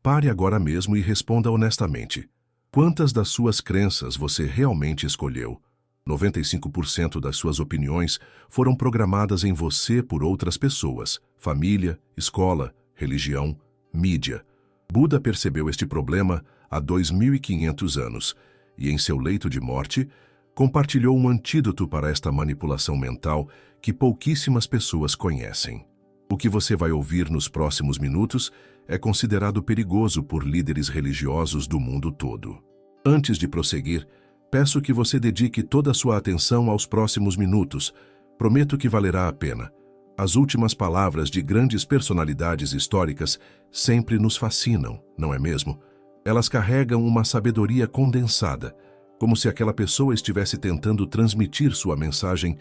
Pare agora mesmo e responda honestamente. Quantas das suas crenças você realmente escolheu? 95% das suas opiniões foram programadas em você por outras pessoas, família, escola, religião, mídia. Buda percebeu este problema há 2.500 anos e, em seu leito de morte, compartilhou um antídoto para esta manipulação mental que pouquíssimas pessoas conhecem. O que você vai ouvir nos próximos minutos é considerado perigoso por líderes religiosos do mundo todo. Antes de prosseguir, peço que você dedique toda a sua atenção aos próximos minutos. Prometo que valerá a pena. As últimas palavras de grandes personalidades históricas sempre nos fascinam, não é mesmo? Elas carregam uma sabedoria condensada, como se aquela pessoa estivesse tentando transmitir sua mensagem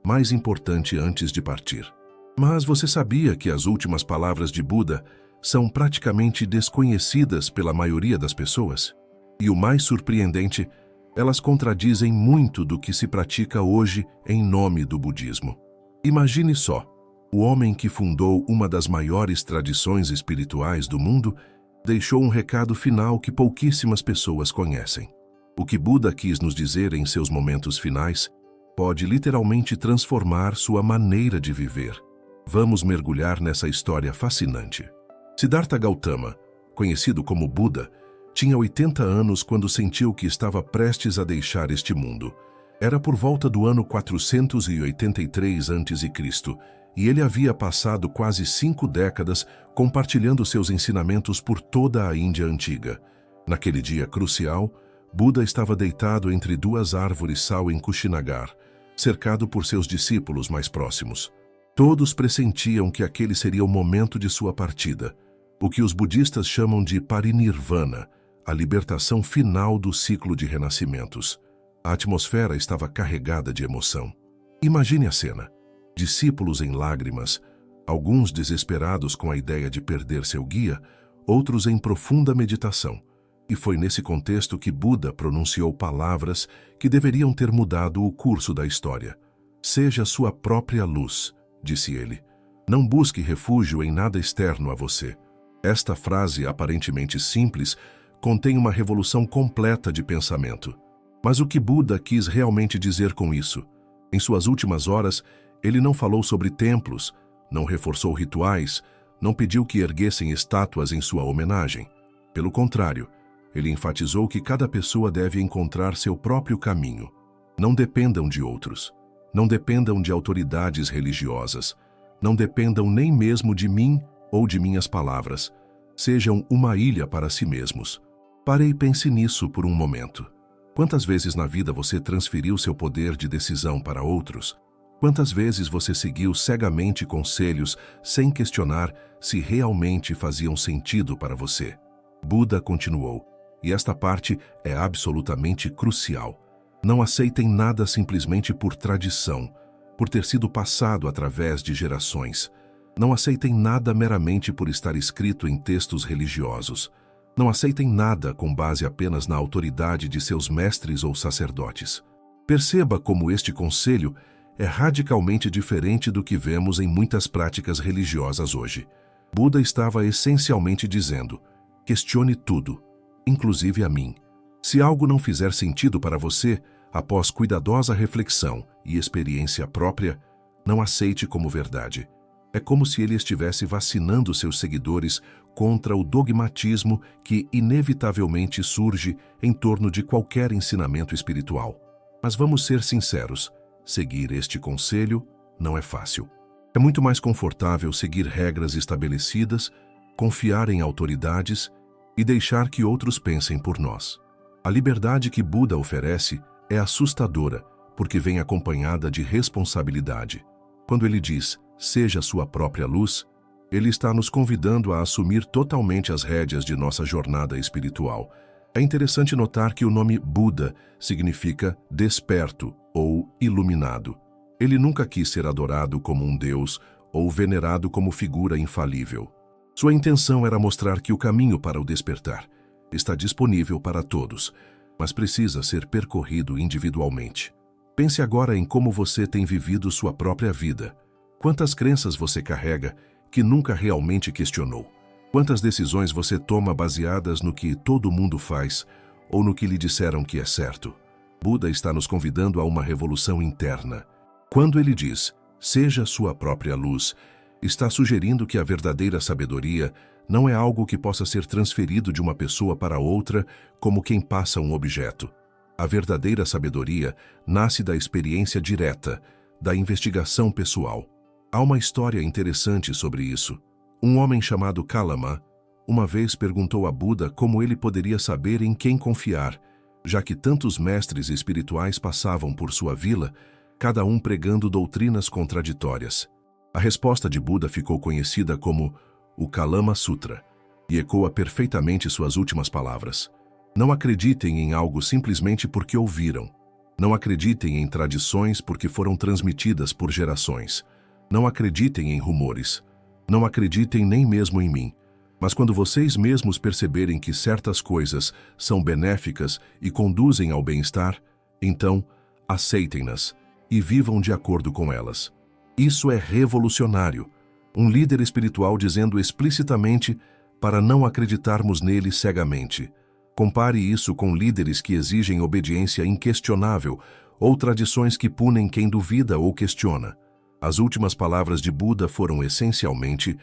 mais importante antes de partir. Mas você sabia que as últimas palavras de Buda são praticamente desconhecidas pela maioria das pessoas? E o mais surpreendente, elas contradizem muito do que se pratica hoje em nome do budismo. Imagine só, o homem que fundou uma das maiores tradições espirituais do mundo deixou um recado final que pouquíssimas pessoas conhecem. O que Buda quis nos dizer em seus momentos finais pode literalmente transformar sua maneira de viver. Vamos mergulhar nessa história fascinante. Siddhartha Gautama, conhecido como Buda, tinha 80 anos quando sentiu que estava prestes a deixar este mundo. Era por volta do ano 483 a.C., e ele havia passado quase 5 décadas compartilhando seus ensinamentos por toda a Índia antiga. Naquele dia crucial, Buda estava deitado entre 2 árvores sal em Kushinagar, cercado por seus discípulos mais próximos. Todos pressentiam que aquele seria o momento de sua partida, o que os budistas chamam de parinirvana, a libertação final do ciclo de renascimentos. A atmosfera estava carregada de emoção. Imagine a cena. Discípulos em lágrimas, alguns desesperados com a ideia de perder seu guia, outros em profunda meditação. E foi nesse contexto que Buda pronunciou palavras que deveriam ter mudado o curso da história. Seja sua própria luz, disse ele. Não busque refúgio em nada externo a você. Esta frase, aparentemente simples, contém uma revolução completa de pensamento. Mas o que Buda quis realmente dizer com isso? Em suas últimas horas, ele não falou sobre templos, não reforçou rituais, não pediu que erguessem estátuas em sua homenagem. Pelo contrário, ele enfatizou que cada pessoa deve encontrar seu próprio caminho. Não dependam de outros. Não dependam de autoridades religiosas. Não dependam nem mesmo de mim ou de minhas palavras. Sejam uma ilha para si mesmos. Pare e pense nisso por um momento. Quantas vezes na vida você transferiu seu poder de decisão para outros? Quantas vezes você seguiu cegamente conselhos sem questionar se realmente faziam sentido para você? Buda continuou, e esta parte é absolutamente crucial. Não aceitem nada simplesmente por tradição, por ter sido passado através de gerações. Não aceitem nada meramente por estar escrito em textos religiosos. Não aceitem nada com base apenas na autoridade de seus mestres ou sacerdotes. Perceba como este conselho é radicalmente diferente do que vemos em muitas práticas religiosas hoje. Buda estava essencialmente dizendo: questione tudo, inclusive a mim. Se algo não fizer sentido para você, após cuidadosa reflexão e experiência própria, não aceite como verdade. É como se ele estivesse vacinando seus seguidores contra o dogmatismo que inevitavelmente surge em torno de qualquer ensinamento espiritual. Mas vamos ser sinceros, seguir este conselho não é fácil. É muito mais confortável seguir regras estabelecidas, confiar em autoridades e deixar que outros pensem por nós. A liberdade que Buda oferece é assustadora, porque vem acompanhada de responsabilidade. Quando ele diz, seja sua própria luz, ele está nos convidando a assumir totalmente as rédeas de nossa jornada espiritual. É interessante notar que o nome Buda significa desperto ou iluminado. Ele nunca quis ser adorado como um deus ou venerado como figura infalível. Sua intenção era mostrar que o caminho para o despertar está disponível para todos, mas precisa ser percorrido individualmente. Pense agora em como você tem vivido sua própria vida. Quantas crenças você carrega que nunca realmente questionou? Quantas decisões você toma baseadas no que todo mundo faz ou no que lhe disseram que é certo? Buda está nos convidando a uma revolução interna. Quando ele diz, seja sua própria luz, está sugerindo que a verdadeira sabedoria não é algo que possa ser transferido de uma pessoa para outra como quem passa um objeto. A verdadeira sabedoria nasce da experiência direta, da investigação pessoal. Há uma história interessante sobre isso. Um homem chamado Kalama, uma vez perguntou a Buda como ele poderia saber em quem confiar, já que tantos mestres espirituais passavam por sua vila, cada um pregando doutrinas contraditórias. A resposta de Buda ficou conhecida como o Kalama Sutra, e ecoa perfeitamente suas últimas palavras. Não acreditem em algo simplesmente porque ouviram. Não acreditem em tradições porque foram transmitidas por gerações. Não acreditem em rumores. Não acreditem nem mesmo em mim. Mas quando vocês mesmos perceberem que certas coisas são benéficas e conduzem ao bem-estar, então aceitem-nas e vivam de acordo com elas. Isso é revolucionário. Um líder espiritual dizendo explicitamente para não acreditarmos nele cegamente. Compare isso com líderes que exigem obediência inquestionável ou tradições que punem quem duvida ou questiona. As últimas palavras de Buda foram essencialmente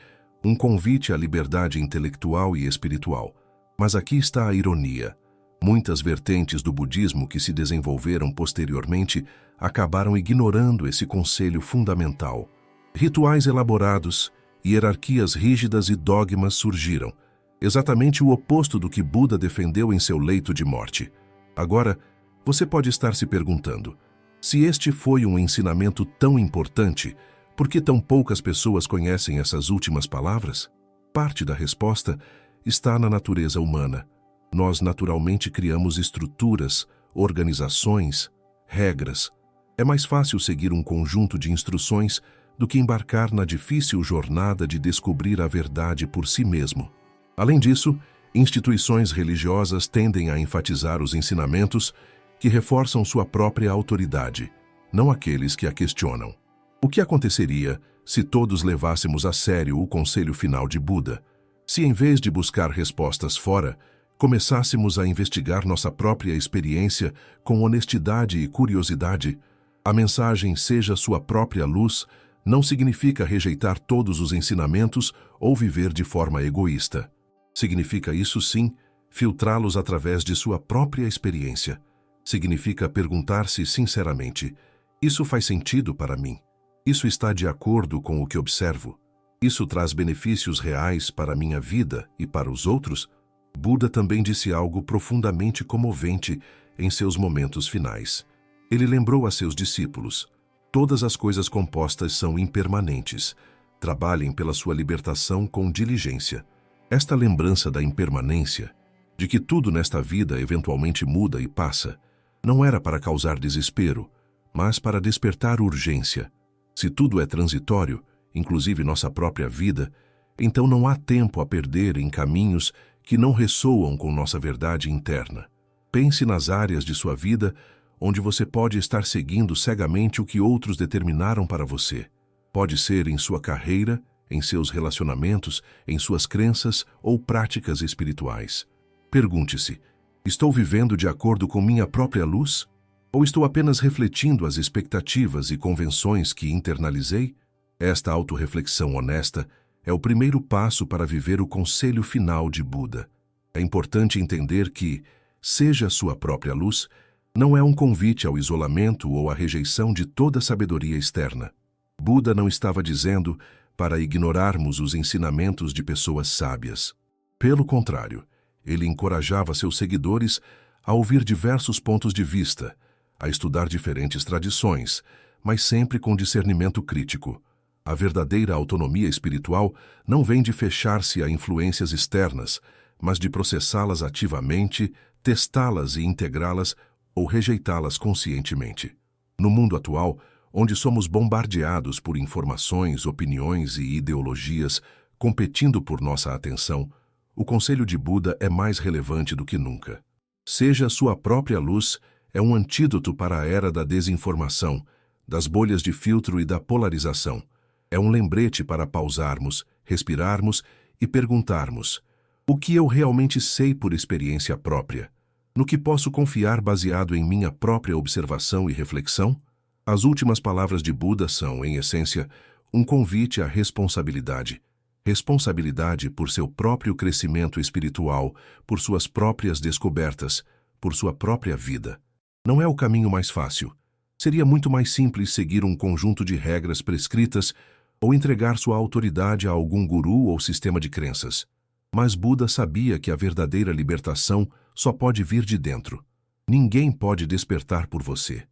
um convite à liberdade intelectual e espiritual. Mas aqui está a ironia. Muitas vertentes do budismo que se desenvolveram posteriormente acabaram ignorando esse conselho fundamental. Rituais elaborados, hierarquias rígidas e dogmas surgiram, exatamente o oposto do que Buda defendeu em seu leito de morte. Agora, você pode estar se perguntando, se este foi um ensinamento tão importante, por que tão poucas pessoas conhecem essas últimas palavras? Parte da resposta está na natureza humana. Nós naturalmente criamos estruturas, organizações, regras. É mais fácil seguir um conjunto de instruções do que embarcar na difícil jornada de descobrir a verdade por si mesmo. Além disso, instituições religiosas tendem a enfatizar os ensinamentos que reforçam sua própria autoridade, não aqueles que a questionam. O que aconteceria se todos levássemos a sério o conselho final de Buda? Se, em vez de buscar respostas fora, começássemos a investigar nossa própria experiência com honestidade e curiosidade? A mensagem seja sua própria luz não significa rejeitar todos os ensinamentos ou viver de forma egoísta. Significa isso sim, filtrá-los através de sua própria experiência. Significa perguntar-se sinceramente, isso faz sentido para mim? Isso está de acordo com o que observo? Isso traz benefícios reais para a minha vida e para os outros? Buda também disse algo profundamente comovente em seus momentos finais. Ele lembrou a seus discípulos, todas as coisas compostas são impermanentes. Trabalhem pela sua libertação com diligência. Esta lembrança da impermanência, de que tudo nesta vida eventualmente muda e passa, não era para causar desespero, mas para despertar urgência. Se tudo é transitório, inclusive nossa própria vida, então não há tempo a perder em caminhos que não ressoam com nossa verdade interna. Pense nas áreas de sua vida onde você pode estar seguindo cegamente o que outros determinaram para você. Pode ser em sua carreira, em seus relacionamentos, em suas crenças ou práticas espirituais. Pergunte-se, estou vivendo de acordo com minha própria luz? Ou estou apenas refletindo as expectativas e convenções que internalizei? Esta autorreflexão honesta é o primeiro passo para viver o conselho final de Buda. É importante entender que, seja sua própria luz, não é um convite ao isolamento ou à rejeição de toda sabedoria externa. Buda não estava dizendo para ignorarmos os ensinamentos de pessoas sábias. Pelo contrário, ele encorajava seus seguidores a ouvir diversos pontos de vista, a estudar diferentes tradições, mas sempre com discernimento crítico. A verdadeira autonomia espiritual não vem de fechar-se a influências externas, mas de processá-las ativamente, testá-las e integrá-las ou rejeitá-las conscientemente. No mundo atual, onde somos bombardeados por informações, opiniões e ideologias competindo por nossa atenção, o conselho de Buda é mais relevante do que nunca. Seja sua própria luz é um antídoto para a era da desinformação, das bolhas de filtro e da polarização. É um lembrete para pausarmos, respirarmos e perguntarmos: o que eu realmente sei por experiência própria? No que posso confiar baseado em minha própria observação e reflexão? As últimas palavras de Buda são, em essência, um convite à responsabilidade. Responsabilidade por seu próprio crescimento espiritual, por suas próprias descobertas, por sua própria vida. Não é o caminho mais fácil. Seria muito mais simples seguir um conjunto de regras prescritas ou entregar sua autoridade a algum guru ou sistema de crenças. Mas Buda sabia que a verdadeira libertação só pode vir de dentro. Ninguém pode despertar por você.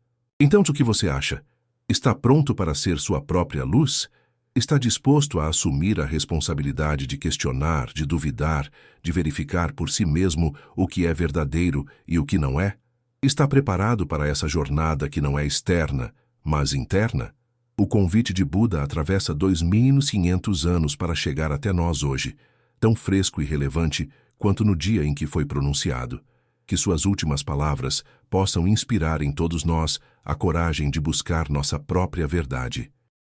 Então, o que você acha? Está pronto para ser sua própria luz? Está disposto a assumir a responsabilidade de questionar, de duvidar, de verificar por si mesmo o que é verdadeiro e o que não é? Está preparado para essa jornada que não é externa, mas interna? O convite de Buda atravessa 2500 anos para chegar até nós hoje, tão fresco e relevante quanto no dia em que foi pronunciado. Que suas últimas palavras possam inspirar em todos nós a coragem de buscar nossa própria verdade.